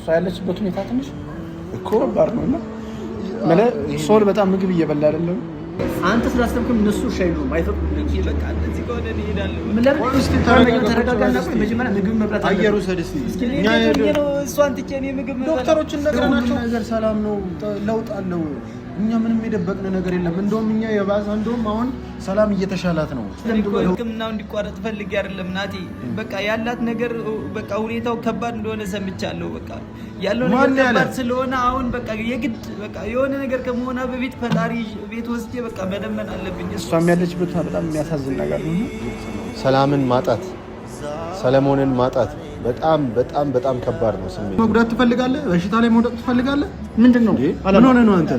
እሷ ያለችበት ሁኔታ ትንሽ እኮ ከባድ ነውና ማለት ሶል በጣም ምግብ እየበላ አይደለም። አንተ ስላስተምክም እነሱ ሻይ ነው ማይፈቅዱልኝ። በቃ እንደዚህ ከሆነ እንሄዳለን። ምን ለምን እስቲ ተረጋጋና ቆይ መጀመሪያ ምግብ መብላት አየሩ ሰደስ እኛ ነው እሷን ትቼ እኔ ምግብ መብላት ዶክተሮችን ነገርናቸው ነገር ሰላም ነው ለውጥ አለው። እኛ ምንም የደበቅነ ነገር የለም። እንደውም እኛ የባሰ እንደውም አሁን ሰላም እየተሻላት ነው። ህክምናው እንዲቋረጥ ፈልጌ አይደለም ናቲ። በቃ ያላት ነገር በቃ ሁኔታው ከባድ እንደሆነ ሰምቻለሁ። በቃ ያለው ነገር ከባድ ስለሆነ አሁን በቃ የግድ በቃ የሆነ ነገር ከመሆና በፊት ፈጣሪ ቤት ወስጄ በቃ መደመን አለብኝ። እሷም ያለችበት በጣም የሚያሳዝን ነገር ነው። ሰላምን ማጣት ሰለሞንን ማጣት በጣም በጣም በጣም ከባድ ነው። ስሜት መጉዳት ትፈልጋለህ? በሽታ ላይ መውደቅ ትፈልጋለህ? ምንድነው? ምን ሆነ ነው አንተ?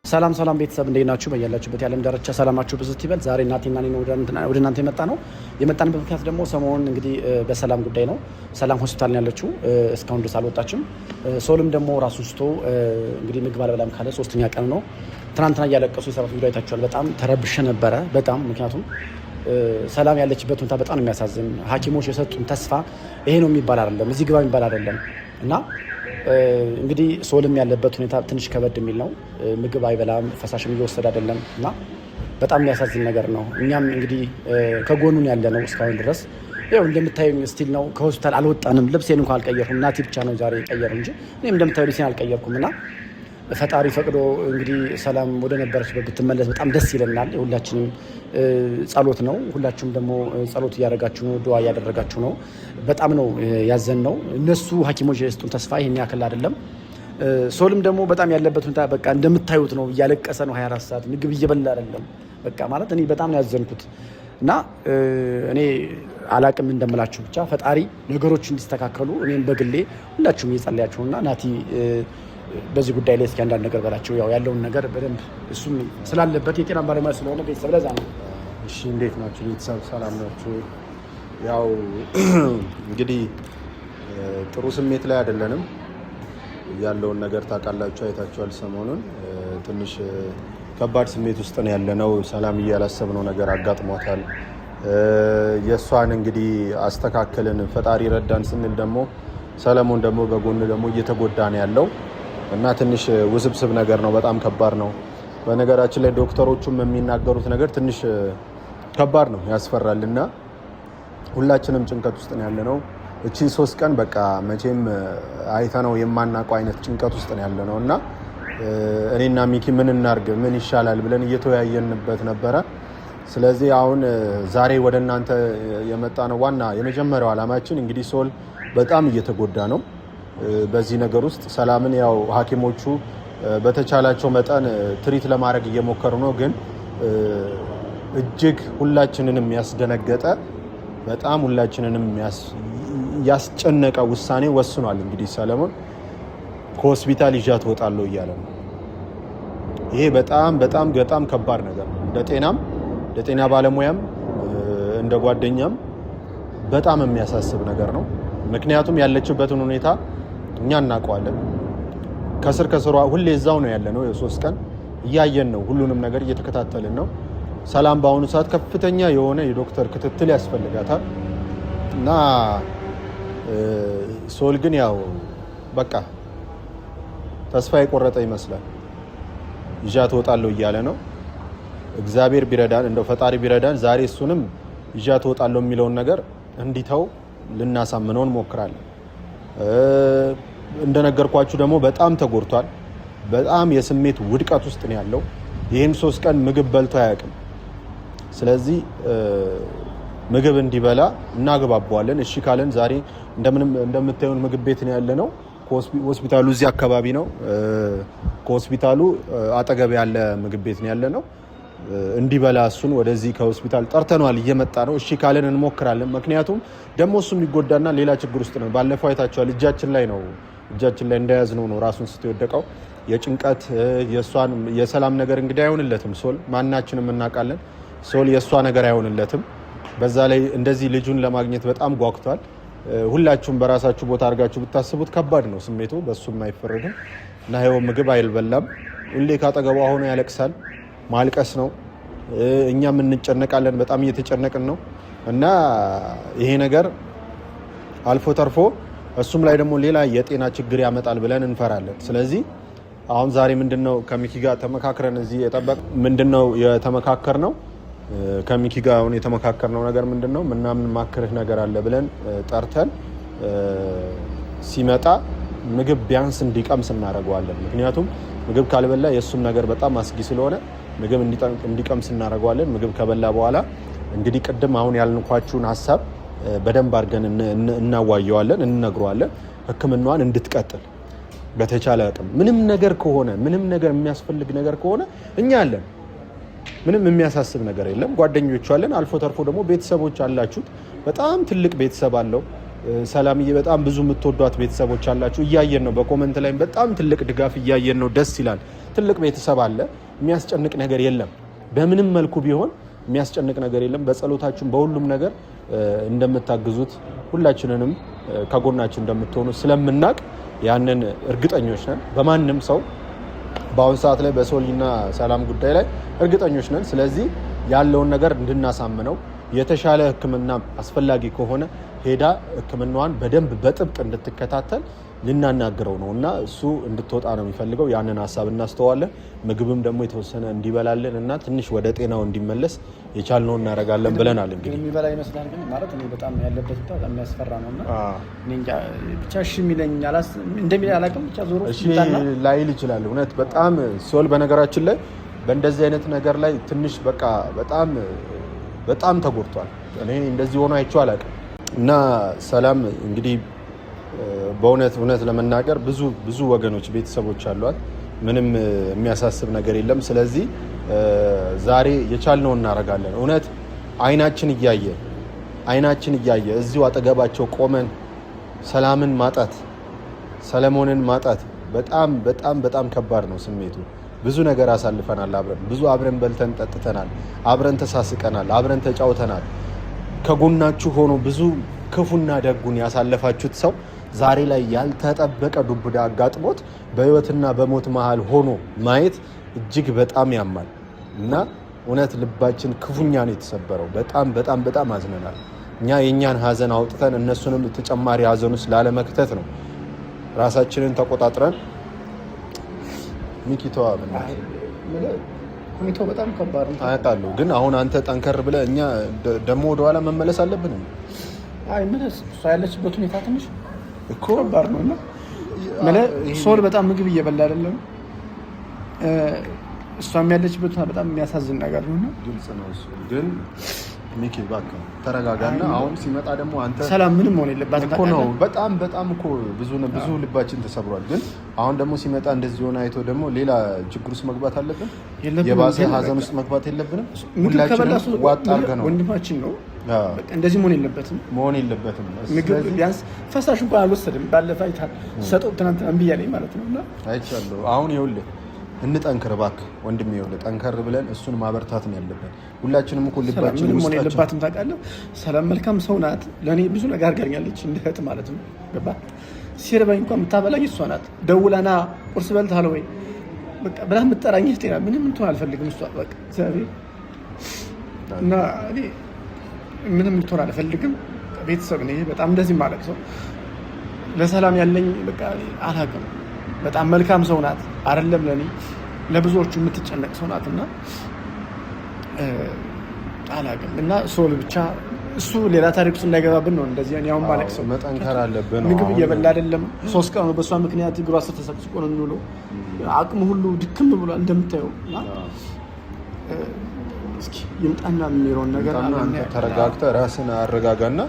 ሰላም ሰላም ቤተሰብ እንዴት ናችሁ? በያላችሁበት የዓለም ዳርቻ ሰላማችሁ ብዙ ይበል። ዛሬ እናቴና እኔ ወደ እናንተ የመጣንበት ምክንያት ደግሞ ሰሞኑን እንግዲህ በሰላም ጉዳይ ነው። ሰላም ሆስፒታል ነው ያለችው፣ እስካሁን ድረስ አልወጣችም። ሶልም ደግሞ ራሱን ስቶ እንግዲህ ምግብ አልበላም ካለ 3ኛ ቀን ነው። ትናንትና እያለቀሱ የሰራት ቪዲዮ አይታችኋል። በጣም ተረብሼ ነበረ በጣም ምክንያቱም ሰላም ያለችበት ሁኔታ በጣም ነው የሚያሳዝን። ሐኪሞች የሰጡን ተስፋ ይሄ ነው የሚባል አይደለም፣ እዚህ ግባ የሚባል አይደለም እና እንግዲህ ሶልም ያለበት ሁኔታ ትንሽ ከበድ የሚል ነው። ምግብ አይበላም፣ ፈሳሽም እየወሰደ አይደለም እና በጣም የሚያሳዝን ነገር ነው። እኛም እንግዲህ ከጎኑን ያለ ነው እስካሁን ድረስ ያው እንደምታዩኝ ስቲል ነው። ከሆስፒታል አልወጣንም። ልብሴን እንኳን አልቀየርኩም። እናቴ ብቻ ነው ዛሬ የቀየረው እንጂ እኔም እንደምታዩ ልብሴን አልቀየርኩም እና ፈጣሪ ፈቅዶ እንግዲህ ሰላም ወደ ነበረችበት ብትመለስ በጣም ደስ ይለናል። ሁላችንም ጸሎት ነው። ሁላችሁም ደግሞ ጸሎት እያደረጋችሁ ነው፣ ዱዓ እያደረጋችሁ ነው። በጣም ነው ያዘን ነው። እነሱ ሐኪሞች የሰጡን ተስፋ ይሄን ያክል አይደለም። ሶልም ደግሞ በጣም ያለበት ሁኔታ በቃ እንደምታዩት ነው። እያለቀሰ ነው 24 ሰዓት ምግብ እየበላ አይደለም። በቃ ማለት እኔ በጣም ነው ያዘንኩት እና እኔ አላቅም እንደምላችሁ ብቻ ፈጣሪ ነገሮች እንዲስተካከሉ እኔም በግሌ ሁላችሁም እየጸለያችሁና ናቲ በዚህ ጉዳይ ላይ እስኪ አንዳንድ ነገር በላቸው። ያው ያለውን ነገር በደንብ እሱም ስላለበት የጤና ባለሙያ ስለሆነ ቤተሰብ ለዛ ነው። እሺ እንዴት ናችሁ ቤተሰብ? ሰላም ናችሁ? ያው እንግዲህ ጥሩ ስሜት ላይ አይደለንም። ያለውን ነገር ታውቃላችሁ፣ አይታችኋል። ሰሞኑን ትንሽ ከባድ ስሜት ውስጥ ነው ያለነው። ሰላም እያላሰብነው ነገር አጋጥሟታል። የእሷን እንግዲህ አስተካከልን ፈጣሪ ረዳን ስንል ደግሞ ሰለሞን ደግሞ በጎን ደግሞ እየተጎዳ ነው ያለው እና ትንሽ ውስብስብ ነገር ነው። በጣም ከባድ ነው። በነገራችን ላይ ዶክተሮቹም የሚናገሩት ነገር ትንሽ ከባድ ነው፣ ያስፈራል እና ሁላችንም ጭንቀት ውስጥ ነው ያለነው። እቺ 3 ቀን በቃ መቼም አይተነው የማናውቀው አይነት ጭንቀት ውስጥ ነው ያለነው እና እኔና ሚኪ ምን እናርግ ምን ይሻላል ብለን እየተወያየንበት ነበረ። ስለዚህ አሁን ዛሬ ወደ እናንተ የመጣ ነው ዋና የመጀመሪያው ዓላማችን እንግዲህ ሶል በጣም እየተጎዳ ነው። በዚህ ነገር ውስጥ ሰላምን ያው ሐኪሞቹ በተቻላቸው መጠን ትሪት ለማድረግ እየሞከሩ ነው። ግን እጅግ ሁላችንንም ያስደነገጠ በጣም ሁላችንንም ያስጨነቀ ውሳኔ ወስኗል። እንግዲህ ሰለሞን ከሆስፒታል ይዣት እወጣለሁ እያለ ነው። ይሄ በጣም በጣም በጣም ከባድ ነገር ነው። እንደ ጤና ባለሙያም እንደ ጓደኛም በጣም የሚያሳስብ ነገር ነው። ምክንያቱም ያለችበትን ሁኔታ እኛ እናውቀዋለን። ከስር ከስሯ ሁሌ እዛው ነው ያለነው። የ3 ቀን እያየን ነው፣ ሁሉንም ነገር እየተከታተልን ነው። ሰላም በአሁኑ ሰዓት ከፍተኛ የሆነ የዶክተር ክትትል ያስፈልጋታል እና ሶል ግን ያው በቃ ተስፋ የቆረጠ ይመስላል። ይዣት እወጣለሁ እያለ ነው። እግዚአብሔር ቢረዳን እንደው ፈጣሪ ቢረዳን ዛሬ እሱንም ይዣት እወጣለሁ የሚለውን ነገር እንዲተው ልናሳምነው እንሞክራለን። እንደነገርኳችሁ ደግሞ በጣም ተጎድቷል። በጣም የስሜት ውድቀት ውስጥ ነው ያለው። ይህን 3 ቀን ምግብ በልቶ አያውቅም። ስለዚህ ምግብ እንዲበላ እናግባባዋለን። እሺ ካለን ዛሬ እንደምታዩን ምግብ ቤት ነው ያለነው። ሆስፒታሉ እዚህ አካባቢ ነው። ከሆስፒታሉ አጠገብ ያለ ምግብ ቤት ነው ያለነው። እንዲበላ እሱን ወደዚህ ከሆስፒታል ጠርተነዋል። እየመጣ ነው። እሺ ካለን እንሞክራለን። ምክንያቱም ደግሞ እሱ የሚጎዳና ሌላ ችግር ውስጥ ነው። ባለፈው አይታችኋል። እጃችን ላይ እንደያዝነው ነው ራሱን ስትወደቀው። የጭንቀት የሰላም ነገር እንግዲህ አይሆንለትም። ሶል ማናችንም እናውቃለን። ሶል የእሷ ነገር አይሆንለትም። በዛ ላይ እንደዚህ ልጁን ለማግኘት በጣም ጓጉቷል። ሁላችሁም በራሳችሁ ቦታ አድርጋችሁ ብታስቡት ከባድ ነው ስሜቱ፣ በሱም አይፈረድም እና ይኸው ምግብ አይልበላም። ሁሌ ካጠገቧ ሆኖ ያለቅሳል። ማልቀስ ነው። እኛም እንጨነቃለን፣ በጣም እየተጨነቅን ነው እና ይሄ ነገር አልፎ ተርፎ እሱም ላይ ደግሞ ሌላ የጤና ችግር ያመጣል ብለን እንፈራለን። ስለዚህ አሁን ዛሬ ምንድነው ከሚኪ ጋር ተመካክረን እዚህ ምንድነው የተመካከርነው ከሚኪ ጋር አሁን የተመካከርነው ነገር ምንድነው ምናምን ማክርህ ነገር አለ ብለን ጠርተን ሲመጣ ምግብ ቢያንስ እንዲቀምስ እናደርገዋለን። ምክንያቱም ምግብ ካልበላ የእሱም ነገር በጣም አስጊ ስለሆነ ምግብ እንዲቀምስ እናደርገዋለን። ምግብ ከበላ በኋላ እንግዲህ ቅድም አሁን ያልንኳችሁን ሀሳብ በደንብ አድርገን እናዋየዋለን፣ እንነግረዋለን። ሕክምናዋን እንድትቀጥል በተቻለ አቅም ምንም ነገር ከሆነ ምንም ነገር የሚያስፈልግ ነገር ከሆነ እኛ አለን። ምንም የሚያሳስብ ነገር የለም። ጓደኞቹ አለን። አልፎ ተርፎ ደግሞ ቤተሰቦች አላችሁት። በጣም ትልቅ ቤተሰብ አለው ሰላምዬ። በጣም ብዙ የምትወዷት ቤተሰቦች አላችሁ። እያየን ነው። በኮመንት ላይም በጣም ትልቅ ድጋፍ እያየን ነው። ደስ ይላል። ትልቅ ቤተሰብ አለ። የሚያስጨንቅ ነገር የለም። በምንም መልኩ ቢሆን የሚያስጨንቅ ነገር የለም። በጸሎታችሁም በሁሉም ነገር እንደምታግዙት ሁላችንንም ከጎናችን እንደምትሆኑ ስለምናቅ ያንን እርግጠኞች ነን። በማንም ሰው በአሁን ሰዓት ላይ በሶሊና ሰላም ጉዳይ ላይ እርግጠኞች ነን። ስለዚህ ያለውን ነገር እንድናሳምነው የተሻለ ሕክምና አስፈላጊ ከሆነ ሄዳ ሕክምናዋን በደንብ በጥብቅ እንድትከታተል ልናናግረው ነው እና እሱ እንድትወጣ ነው የሚፈልገው። ያንን ሀሳብ እናስተዋለን። ምግብም ደግሞ የተወሰነ እንዲበላልን እና ትንሽ ወደ ጤናው እንዲመለስ የቻልነው እናደርጋለን ብለናል። እንግዲህ የሚበላ ይመስላል፣ ግን ማለት እኔ በጣም ያለበት ቦታ በጣም የሚያስፈራ ነው እና እኔ እንጃ ብቻ እሺ የሚለኝ እንደሚለኝ አላውቅም። ብቻ ዞሮ እሺ ላይል ይችላል። እውነት በጣም ሶል በነገራችን ላይ በእንደዚህ አይነት ነገር ላይ ትንሽ በቃ በጣም ተጎድቷል። እኔ እንደዚህ ሆኖ አይቼው አላውቅም እና ሰላም እንግዲህ በእውነት ለመናገር ብዙ ወገኖች ቤተሰቦች አሏት። ምንም የሚያሳስብ ነገር የለም። ስለዚህ ዛሬ የቻልነው እናደርጋለን። እውነት አይናችን እያየ እዚሁ አጠገባቸው ቆመን ሰላምን ማጣት ሰለሞንን ማጣት በጣም ከባድ ነው ስሜቱ። ብዙ ነገር አሳልፈናል አብረን። ብዙ አብረን በልተን ጠጥተናል። አብረን ተሳስቀናል። አብረን ተጫውተናል። ከጎናችሁ ሆኖ ብዙ ክፉና ደጉን ያሳለፋችሁት ሰው ዛሬ ላይ ያልተጠበቀ ዱብዳ አጋጥሞት በህይወትና በሞት መሃል ሆኖ ማየት እጅግ በጣም ያማል እና እውነት ልባችን ክፉኛ ነው የተሰበረው። በጣም አዝነናል። እኛ የእኛን ሀዘን አውጥተን እነሱንም ተጨማሪ ሀዘን ውስጥ ላለመክተት ነው ራሳችንን ተቆጣጥረን ሚኪቶዋ ሁኔታው በጣም ከባድ ነው አያውቃለሁ። ግን አሁን አንተ ጠንከር ብለህ እኛ ደግሞ ወደኋላ መመለስ አለብን። አይ ምን እሷ ያለችበት ሁኔታ ትንሽ እኮ ከባድ ነው እና ሶል በጣም ምግብ እየበላ አይደለም። እሷም ያለችበት በጣም የሚያሳዝን ነገር ነው እና ግልጽ ነው እሱ። ግን ሚኪ እባክህ ተረጋጋና አሁን ሲመጣ ደግሞ አንተ ሰላም ምንም ሆነ የለባትም እኮ ነው። በጣም እኮ ብዙ ልባችን ተሰብሯል። ግን አሁን ደግሞ ሲመጣ እንደዚህ ሆነ አይቶ ደግሞ ሌላ ችግር ውስጥ መግባት አለብን? የባሰ ሀዘን ውስጥ መግባት የለብንም። ሁላችንም ዋጣ አድርገህ ነው ወንድማችን ነው። እንደዚህ መሆን የለበትም። ምግብ ቢያንስ ፈሳሽ እንኳን አልወሰድም። ባለፈ አይታል ሰጠው ትናንትና እምቢ አለኝ ማለት ነው እና አይቻለሁ። አሁን ይኸውልህ እንጠንክር እባክህ ወንድሜ፣ ይኸውልህ ጠንከር ብለን እሱን ማበርታት ነው ያለብን። ሁላችንም እኮ ልባችን ምንም ሆነ የለባትም ታውቃለህ። ሰላም መልካም ሰው ናት። ለእኔ ብዙ ነገር አድርጋኛለች እንደ እህት ማለት ነው። ገባህ? ሲርበኝ እንኳን የምታበላኝ እሷ ናት። ደውላና ቁርስ በልተሃል ወይ በቃ ብላ የምትጠራኝ እህቴ ናት። ምንም እንትን አልፈልግም እሷ በቃ እግዚአብሔር እና እኔ ምንም እንትን አልፈልግም። ቤተሰብ ነኝ በጣም እንደዚህ ማለት ሰው ለሰላም ያለኝ በቃ አላውቅም። በጣም መልካም ሰው ናት። አይደለም ለኔ ለብዙዎቹ የምትጨነቅ ሰው ናትና አላውቅም። እና ሶል ብቻ እሱ ሌላ ታሪክ ውስጥ እንዳይገባብን ነው እንደዚህ ያው ማለት ሰው መጠንከር አለብን። ምግብ እየበላ አይደለም። 3 ቀን ነው በሷ ምክንያት እግሯ ተሰቅስቆ ነው የሚውለው። አቅሙ ሁሉ ድክም ብሏል እንደምታየው። እስኪ ይምጣና የሚሮን ነገር አንተ ተረጋግተህ ራስን አረጋጋና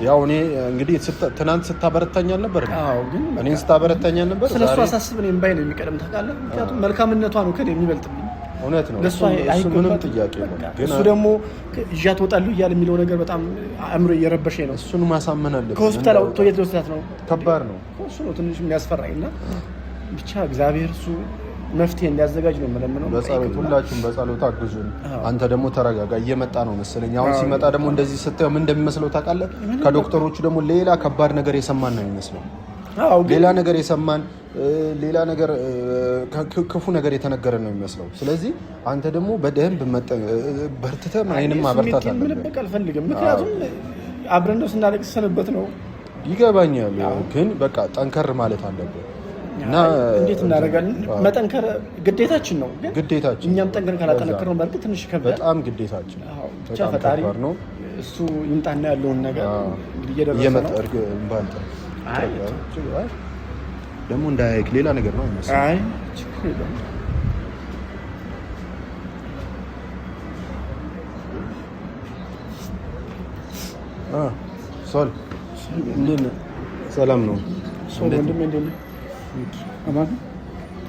ያው እኔ እንግዲህ ትናንት ስታበረታኛል ነበር። አዎ ግን እኔ ስታበረታኛል ነበር። ስለሷ አሳስብ ነው እምባይ ነው የሚቀደም ታውቃለህ። ምክንያቱም መልካምነቷ ነው ከኔ የሚበልጥብኝ። እውነት ነው እሱ ምንም ጥያቄ የለም። ግን እሱ ደግሞ ይዣት እወጣለሁ እያለ የሚለው ነገር በጣም አእምሮ እየረበሸኝ ነው። እሱን ማሳመን አለብን። ከሆስፒታል አውጥቶ የት ልወስዳት ነው? ከባድ ነው እሱ ነው ትንሽ የሚያስፈራኝና ብቻ እግዚአብሔር እሱ መፍትሄ እንዲያዘጋጅ ነው የምለምነው። በጸሎት ሁላችሁም በጸሎት አግዙን። አንተ ደግሞ ተረጋጋ። እየመጣ ነው መሰለኝ። አሁን ሲመጣ ደግሞ እንደዚህ ስታየው ምን እንደሚመስለው ታውቃለህ? ከዶክተሮቹ ደግሞ ሌላ ከባድ ነገር የሰማን ነው የሚመስለው። ሌላ ነገር የሰማን ሌላ ነገር ክፉ ነገር የተነገረን ነው የሚመስለው። ስለዚህ አንተ ደግሞ በደንብ በርትተህ አይንም ማበርታት አለብህ። ምንም በቃ አልፈልግም፣ ምክንያቱም አብረን ነው ስናለቅስ ሰንበት ነው። ይገባኛል፣ ግን በቃ ጠንከር ማለት አለብህ እና እንዴት እናደርጋለን? መጠንከር ግዴታችን ነው። ግዴታችን እኛም ጠንከር ካላጠነከር ነው በእርግጥ ትንሽ ይከብዳል። በጣም ግዴታችን ብቻ ፈጣሪ ነው እሱ ይምጣና ያለውን ነገር እንግዲህ እየደረሰ ነው። ደግሞ እንዳይክ ሌላ ነገር ነው የሚመስለው። አይ ችግር የለም። ሶል እንዴት ነህ? ሰላም ነው ሶል ወንድሜ እንዴት ነህ? አማን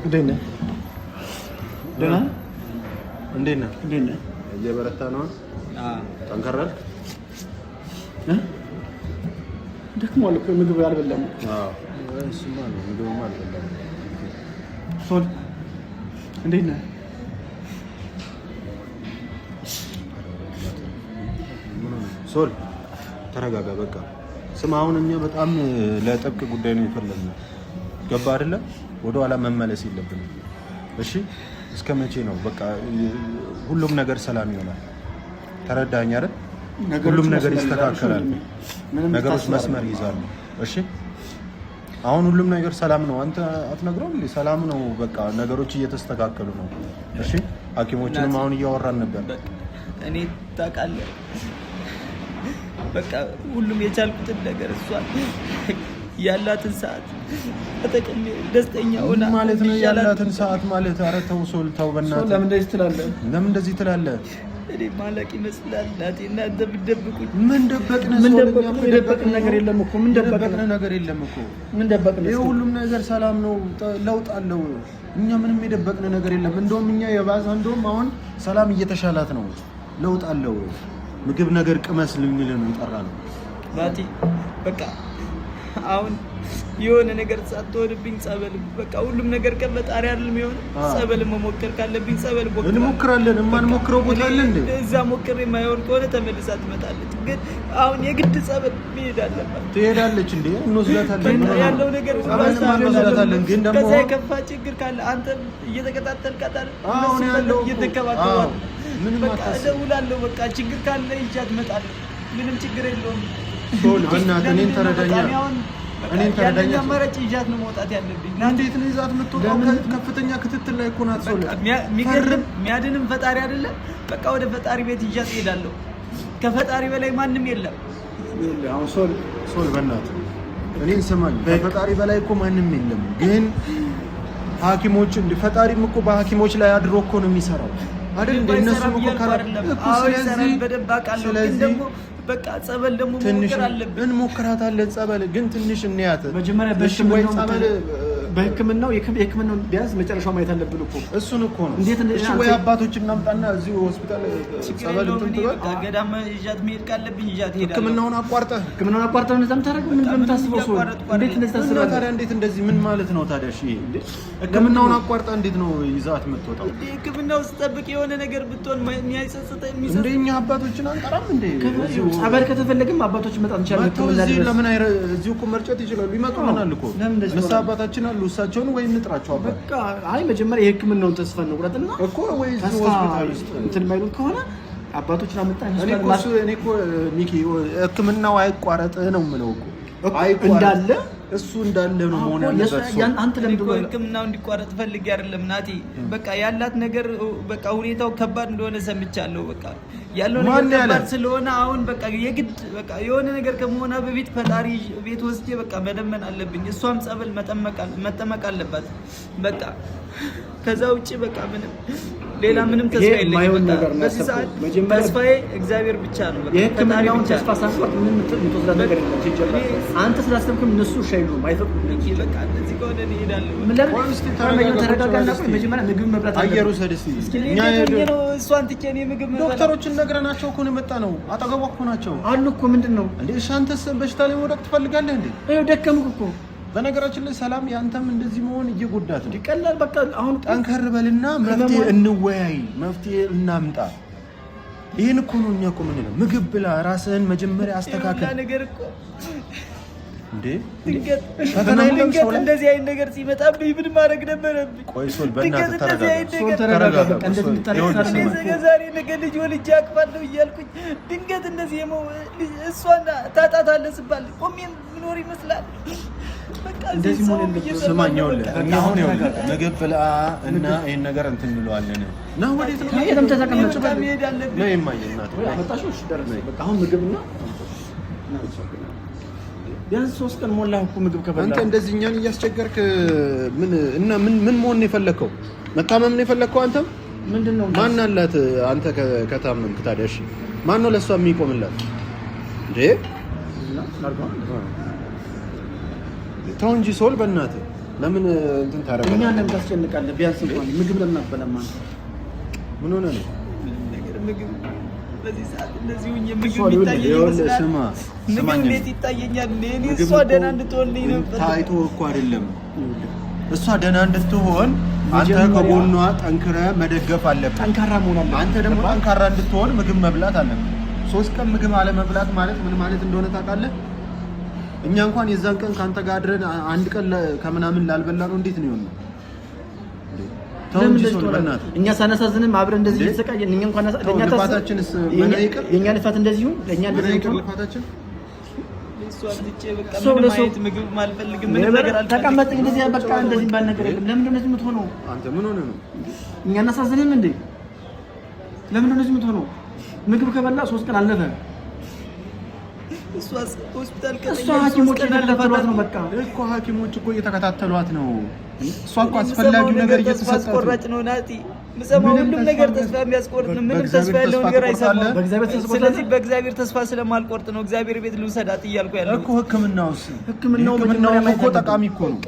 እንዴት ነህ? ደህና እንዴት ነህ? እንዴት ነህ? እየበረታ ነው። ጠንከር አልክ? ደክሟል እኮ ምግብ አልበላም። እሱማ ነው ምግብማ አልበላም። ሶል እንዴት ነህ? ሶል ተረጋጋ። በቃ ስማ፣ አሁን እኛ በጣም ለጥብቅ ጉዳይ ነው የፈለግነው። ገባ አይደለ? ወደኋላ መመለስ የለብንም። እሺ፣ እስከ መቼ ነው? በቃ ሁሉም ነገር ሰላም ይሆናል። ተረዳኸኝ አይደል? ሁሉም ነገር ይስተካከላል። ነገሮች መስመር ይይዛሉ። እሺ፣ አሁን ሁሉም ነገር ሰላም ነው። አንተ አትነግረውም እንዴ? ሰላም ነው። በቃ ነገሮች እየተስተካከሉ ነው። እሺ፣ ሐኪሞችንም አሁን እያወራን ነበር። እኔ ታውቃለህ፣ በቃ ሁሉም የቻልኩትን ነገር እሷን ያላትን ሰዓት ተጠቅሜ ደስተኛ ሆና ማለት ነው። ያላትን ሰዓት ማለት ኧረ ተው ሶል፣ ተው በእናትህ። ለምን እንደዚህ ትላለህ? ለምን እንደዚህ ትላለህ? እኔ ማላቅ ይመስላል እናቴ። እናንተ ብትደብቁኝ ምን ደበቅን? የደበቅን ነገር የለም እኮ። ምን ደበቅን? ነገር የለም እኮ። ምን ደበቅን? ይሄ ሁሉም ነገር ሰላም ነው፣ ለውጥ አለው። እኛ ምንም የደበቅን ነገር የለም። እንደውም እኛ የባሰ እንደውም አሁን ሰላም እየተሻላት ነው፣ ለውጥ አለው። ምግብ ነገር ቅመስ ልንል ነው የጠራነው ናቲ። በቃ አሁን የሆነ ነገር ሳትሆንብኝ ጸበል፣ በቃ ሁሉም ነገር ከፈጣሪ አይደለም የሚሆነው። ጸበል መሞከር ካለብኝ ጸበል እንሞክራለን። የማንሞክረው ቦታ አለ እንዴ? እዛ ሞክሬ የማይሆን ከሆነ ተመልሳ ትመጣለች። ግን አሁን የግድ ጸበል መሄድ አለባት። ትሄዳለች እንዴ? እንወስዳታለን። ያለው ነገር እንወስዳታለን። ግን ደግሞ ከዛ የከፋ ችግር ካለ አንተ እየተከታተልካት አይደል? አሁን ያለው እየተከባከባት ምንም በቃ እደውላለሁ። በቃ ችግር ካለ ይዣት እመጣለሁ። ምንም ችግር የለውም። ሶል በእናትህ እኔን ተረዳኝ። እኔን ተረዳኝ። አማራጭ ይዣት ነው መውጣት ያለብኝ። እንዴት ነው ይዛት የምትወጣው? ከፍተኛ ክትትል ላይ እኮ ናት። ሶል የሚያድንም ፈጣሪ አይደለም። በቃ ወደ ፈጣሪ ቤት ይዣት እሄዳለሁ። ከፈጣሪ በላይ ማንም የለም። አሁን ሶል በእናትህ እኔን ስማኝ። ከፈጣሪ በላይ እኮ ማንም የለም። ግን ሐኪሞች ፈጣሪም እኮ በሐኪሞች ላይ አድሮ እኮ ነው የሚሰራው አይደል? እነሱም እኮ ስለዚህ በደንብ አውቃለሁ። ግን ደግሞ በቃ ጸበል ደግሞ መሞከር አለብን። እንሞክራታለን። ጸበል ግን ትንሽ እንያት መጀመሪያ በሕክምናው የሕክምናው ቢያንስ መጨረሻው ማየት አለብን እኮ። እሱን እኮ ነው። እሺ ወይ አባቶች እናምጣና እዚሁ ሆስፒታል ጸበል በቃ ገዳም ይዣት መሄድ ካለብኝ ይዣት ሄዳለሁ። ሕክምናውን አቋርጠህ እንደዛም ታደርገው ምን እንደምታስበው ሰው እንዴት እንደዚህ ታስባለህ ታዲያ? እንዴት እንደዚህ ምን ማለት ነው ታዲያ? እሺ ሕክምናውን አቋርጠህ እንዴት ነው ይዛት የምትወጣው? ሕክምናው ስጠብቅ የሆነ ነገር ብትሆን የሚያይጸጽተኝ እንደኛ አባቶችን አንጠራም እንዴ? ጸበል ከተፈለገም አባቶች መጣት እንችላለን። እዚህ ለምን እዚሁ እኮ መርጨት ይችላሉ። ይመጡልናል እኮ ንስሓ አባታችን አሉ። እሳቸውን ወይ እንጥራቸው። በቃ አይ መጀመሪያ የሕክምናውን ተስፋ እንቁረጥና እኮ ወይ እዚሁ ሆስፒታል ውስጥ እንትን የማይሉን ከሆነ አባቶችን አመጣን። እኔ እኮ ሚኪ ሕክምናው አይቋረጥ ነው የምለው እኮ እንዳለ እሱ እንዳለ ነው መሆን ያለበት። አንተ ለምን ሕክምናው እንዲቋረጥ ፈልጌ አይደለም ናቲ። በቃ ያላት ነገር በቃ ሁኔታው ከባድ እንደሆነ ሰምቻለሁ። በቃ ያለው ነገር ከባድ ስለሆነ አሁን በቃ የግድ በቃ የሆነ ነገር ከመሆኗ በፊት ፈጣሪ ቤት ወስጄ በቃ መለመን አለብኝ። እሷም ጸበል መጠመቅ አለባት። በቃ ከዛ ውጪ በቃ ሌላ ምንም ተስፋ የለኝም። በዚህ ሰዓት ተስፋዬ እግዚአብሔር ብቻ ነው። በቃ የሕክምናውን ተስፋ ሳንቆርጥ ምንም የምትወስዳት ነገር የለም። ሲጀመር አንተ ስላሰብክም እነሱ እሺ አይሉም፣ አይፈቅዱም። በቃ እንደዚህ ከሆነ እሄዳለሁ። ተረጋጋና ቆይ መጀመሪያ ምግብ መብላት አለብህ። አየሩ ሰደስ እኛ ነው እሷን ትቼ እኔ ምግብ መብላት ዶክተሮችን ነግረናቸው እኮ ነው የመጣ ነው። አጠገቧ እኮ ናቸው አሉ እኮ ምንድን ነው እንዴ? እሺ አንተስ በሽታ ላይ መውደቅ ትፈልጋለህ እንዴ? ይኸው ደከምኩ እኮ በነገራችን ላይ ሰላም ያንተም እንደዚህ መሆን እየጎዳት ነው። ይቀላል በቃ አሁን ጠንከር በልና መፍትሄ እንወያይ፣ መፍትሄ እናምጣ። ይሄን እኮ ነው እኛ እኮ ምን ነው ምግብ ብላ ራስህን መጀመሪያ አስተካክል። ነገር እኮ እንዴ ድንገት እንደዚህ አይነት ነገር ሲመጣብኝ ምን ማድረግ ነበረብኝ? ቆይ ሶል በእናትህ ተረጋጋ። እንደዚህ የምታረጋጋ ዛሬ ነገ ልጅ ወልጄ አቅፋለሁ እያልኩኝ ድንገት እንደዚህ እሷን ታጣታለህ ስባል ቆሜ ምኖር ይመስላል። በቃ እንደዚህ ሆነ እንደሰማኛው እኛ አሁን ምግብ ብላ እና ይሄን ነገር እንትን እንለዋለን እና ወዴት ነው የተምተዘቀመጭ መሄድ አለብኝ ነው የማየናት አመጣሽው ደረሰ። በቃ አሁን ምግብና ቢያንስ 3 ቀን ሞላህ እኮ ምግብ ከበላ። አንተ እንደዚህ እኛን እያስቸገርክ ምን መሆን ነው የፈለከው? መታመም ነው የፈለከው? አንተ ምንድነው ማን አላት? አንተ ከታመምክ ታዲያ እሺ ማን ነው ለሷ የሚቆምላት እንዴ? ተው እንጂ ሶል በእናትህ ለምን እንትን ታረጋለህ? እኛ ለምን ታስጨንቃለህ? ቢያንስ እንኳን ምግብ ለምን አትበላም አንተ? ምን ሆነ ነው ምግብ በዚህ ሰዓት እንደዚህ ሆኜ ምግብ ይታየኛል። ስማ እንዴት ይታየኛል? እኔ እሷ ደህና እንድትሆንልኝ ነበር። ታይቶ እኮ አይደለም እሷ ደህና እንድትሆን አንተ ከጎኗ ጠንክረህ መደገፍ አለብህ። ጠንካራ መሆን አለብህ። አንተ ደግሞ ጠንካራ እንድትሆን ምግብ መብላት አለብህ። 3 ቀን ምግብ አለ መብላት ማለት ምን ማለት እንደሆነ ታውቃለህ? እኛ እንኳን የዛን ቀን ካንተ ጋር አድረን አንድ ቀን ከምናምን ላልበላ ነው። እንዴት ነው የሆነው? እኛ ሳናሳዝንም አብረን እንደዚህ እየተሰቃየን እኛ እንኳን ለኛ ልፋታችንስ ምን ይቀር? የኛ ልፋት እንደዚህ ይሁን ለኛ እንደዚህ ይሁን ልፋታችን ምግብ ማልፈልግም ምን ነገር አልፈልግም። ተቀመጥ እንደዚህ በቃ እንደዚህ ባል ነገር የለም። ለምን እንደዚህ የምትሆነው አንተ? ምን ሆነ ነው? እኛ እናሳዝንም እንዴ? ለምን እንደዚህ የምትሆነው? ምግብ ከበላ 3 ቀን አለፈ። እሷ ሆስፒታል ሐኪሞች እየተከታተሏት ነው። በቃ እኮ ሐኪሞች እኮ እየተከታተሏት ነው። እሷ እኮ አስፈላጊው ነገር እየተሰጣት ነው። አስቆራጭ ነው ናቲ። ምሰማው ሁሉም ነገር ተስፋ የሚያስቆርጥ ነው። ምንም ተስፋ ያለው ነገር አይሰማም። ስለዚህ በእግዚአብሔር ተስፋ ስለማልቆርጥ ነው እግዚአብሔር ቤት ልውሰዳት እያልኩ ያለው እኮ። ሕክምናው እኮ ጠቃሚ እኮ ነው።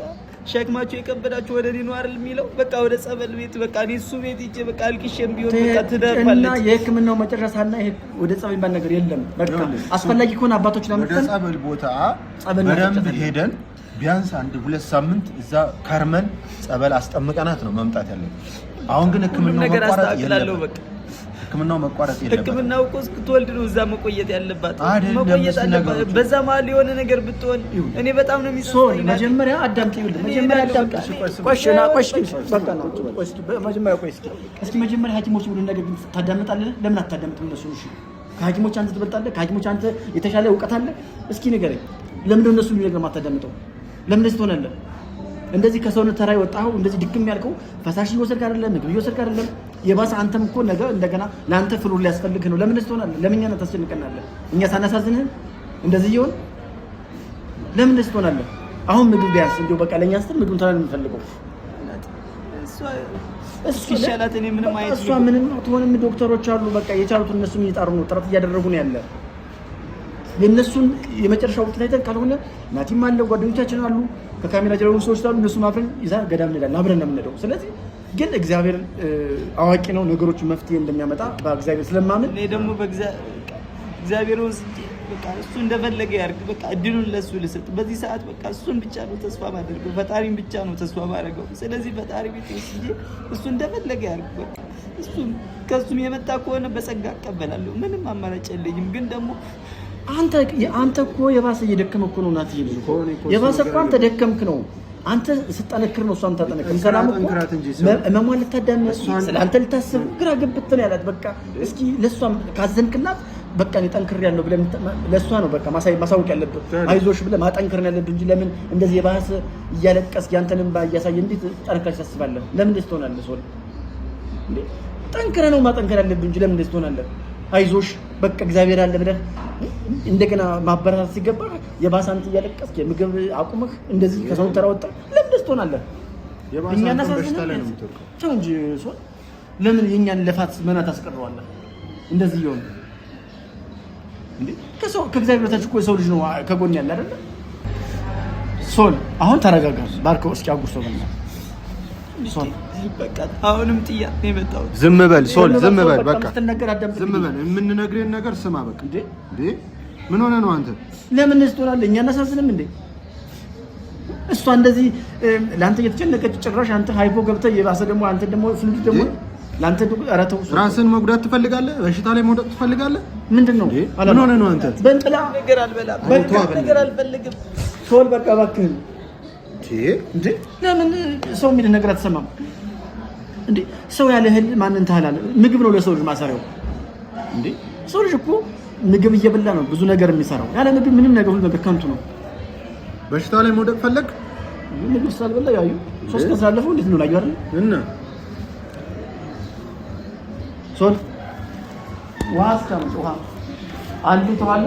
ሸክማቸው የከበዳቸው ወደ እኔ ነው አይደል የሚለው? በቃ ወደ ጸበል ቤት በቃ እኔ እሱ ቤት ሂጅ በቃ አልቅሼም ቢሆን በቃ ትደርፋለች። እና የሕክምናው መጨረሻና ይሄ ወደ ጸበል ባል ነገር የለም። በቃ አስፈላጊ ከሆነ አባቶች ወደ ጸበል ቦታ በደንብ ሄደን ቢያንስ 1-2 ሳምንት እዛ ከርመን ጸበል አስጠምቀናት ነው መምጣት ያለብን። አሁን ግን ሕክምናው መቋረጥ የለበትም። በቃ ሕክምናው መቋረጥ የለበትም። ሕክምናው እኮ እስክትወልድ ነው እዛ መቆየት ያለባት። መቆየት አለባት። በዛ መሀል የሆነ ነገር ብትሆን እኔ በጣም ነው የሚሰማኝ። መጀመሪያ አዳምጪ። መጀመሪያ አዳምጪ። እስኪ መጀመሪያ ሐኪሞች ብሎ ነገር ታዳምጣለህ? ለምን አታዳምጥም? እነሱ እሺ ከሐኪሞች አንተ ትበልጣለህ? ከሐኪሞች አንተ የተሻለ እውቀት አለ? እስኪ ንገረኝ። ለምንድነው እነሱ የሚነግረው ማታዳምጠው? ለምን እንደዚህ ትሆናለህ? እንደዚህ ከሰውነት ተራ የወጣኸው እንደዚህ ድክም ያልከው ፈሳሽ እየወሰድክ አይደለም፣ ምግብ እየወሰድክ አይደለም። የባሰ አንተም እኮ ነገ እንደገና ለአንተ ፍሩር ሊያስፈልግህ ነው። ለምን እንደዚህ ትሆናለህ? ለምን እኛን ታስጨንቀናለህ? እኛ ሳናሳዝንህ እንደዚህ ይሆን? ለምን እንደዚህ ትሆናለህ? አሁን ምግብ ቢያንስ እንደው በቃ ለእኛ ስትል ምግብ ተራ ነው የምፈልገው። እሱ ይሻላት። እኔ ምንም አይደለም። እሷ ምንም አትሆንም። ዶክተሮች አሉ በቃ የቻሉት እነሱም እየጣሩ ነው፣ ጥረት እያደረጉ ነው ያለ የነሱን የመጨረሻው ውጤት አይተን ካልሆነ ናቲም አለ ጓደኞቻችን አሉ ከካሜራ ጀርባ ሰዎች አሉ። እነሱን አብረን ይዛ ገዳም እንሄዳለን፣ አብረን ነው የምንሄደው። ስለዚህ ግን እግዚአብሔር አዋቂ ነው፣ ነገሮችን መፍትሄ እንደሚያመጣ በእግዚአብሔር ስለማምን እኔ ደግሞ በእግዚአብሔር ወስጄ በቃ እሱ እንደፈለገ ያርግ። በቃ እድሉን ለሱ ልስጥ። በዚህ ሰዓት በቃ እሱን ብቻ ነው ተስፋ ማደርገው፣ ፈጣሪን ብቻ ነው ተስፋ ማደርገው። ስለዚህ ፈጣሪ ቤት ወስጄ እሱ እንደፈለገ ያርግ። በቃ እሱን ከሱም የመጣ ከሆነ በጸጋ እቀበላለሁ። ምንም አማራጭ የለኝም። ግን ደግሞ አንተ እኮ የባሰ እየደከመ እኮ ነው ናት። የባሰ እኮ አንተ ደከምክ ነው። አንተ ስጠነክር ነው እሷም ታጠነክር። ሰላም እኮ እመሟን ልታዳምጥ ስለአንተ ልታስብ ግራ ገብት ነው ያላት። በቃ እስኪ ለእሷም ካዘንክላት በቃ እኔ ጠንክሬያለሁ ብለህ ለእሷ ነው በቃ ማሳወቅ ያለብህ። አይዞሽ ብለህ ማጠንከር ነው ያለብህ እንጂ ለምን እንደዚህ የባሰ እያለቀስክ ያንተንም እያሳየህ እንዴት ጠንክረህ ታስባለህ? ለምን እንደዚህ ትሆናለህ? ሶል እንዴ ጠንክረህ ነው ማጠንከር ያለብህ እንጂ ለምን እንደዚህ ትሆናለህ? አይዞሽ በቃ እግዚአብሔር አለ ብለህ እንደገና ማበረታታት ሲገባ የባሰ አንተ እያለቀስክ የምግብ አቁመህ እንደዚህ ከሰው ተራ ወጣህ። ለምን እንደዚህ ትሆናለህ? እኛና ሳዝነን ተው እንጂ ሶል ለምን የኛን ልፋት መና ታስቀረዋለህ? እንደዚህ ይሆን እንዴ? ከእግዚአብሔር በታች እኮ የሰው ልጅ ነው ከጎን ያለ አይደል? ሶል አሁን ተረጋጋ። ባርከው እስኪ አጉርሰው በልና ሶል በቃ አሁንም ጥያቄ ነው የመጣው። ዝም በል ሶል፣ ዝም በል በቃ ዝም በል። የምንነግርህን ነገር ስማ በቃ። እንዴ ምን ሆነ ነው አንተ? ለምን እንደዚህ ትሆናለህ? እኛ እናሳዝንም እንዴ? እሷ እንደዚህ ለአንተ እየተጨነቀች ጭራሽ አንተ ሃይፖ ገብተህ የባሰ ደግሞ አንተ ደግሞ ፍሉድ ደግሞ ለአንተ ኧረ ተው። ራስን መጉዳት ትፈልጋለህ? በሽታ ላይ መውደቅ ትፈልጋለህ? ምንድን ነው? ምን ሆነህ ነው አንተ? በእንጥላ ነገር አልበላም፣ ነገር አልፈልግም። ሶል በቃ እባክህን። እንዴ ለምን ሰው የሚልህ ነገር አትሰማም እንዴ? ሰው ያለ እህል ማንን ታህላለ? ምግብ ነው ለሰው ልጅ ማሰሪያው እንዴ። ሰው ልጅ እኮ ምግብ እየበላ ነው ብዙ ነገር የሚሰራው። ያለ ምግብ ምንም ነገር ሁሉ ነገር ከንቱ ነው። በሽታ ላይ መውደቅ ፈለግ? ምግብ ስላልበላ ያዩ 3 ቀን ስላለፈው እንዴት ነው ላዩ አይደል? እና ሶል ዋስካም ውሃ አንዱ ተዋለ።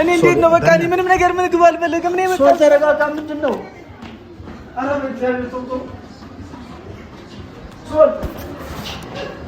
እኔ እንዴት ነው በቃ እኔ ምንም ነገር ምግብ አልፈልግም። እኔ ሶል ተረጋጋ። ምንድን ነው? ኧረ በእግዚአብሔር ተው ሶል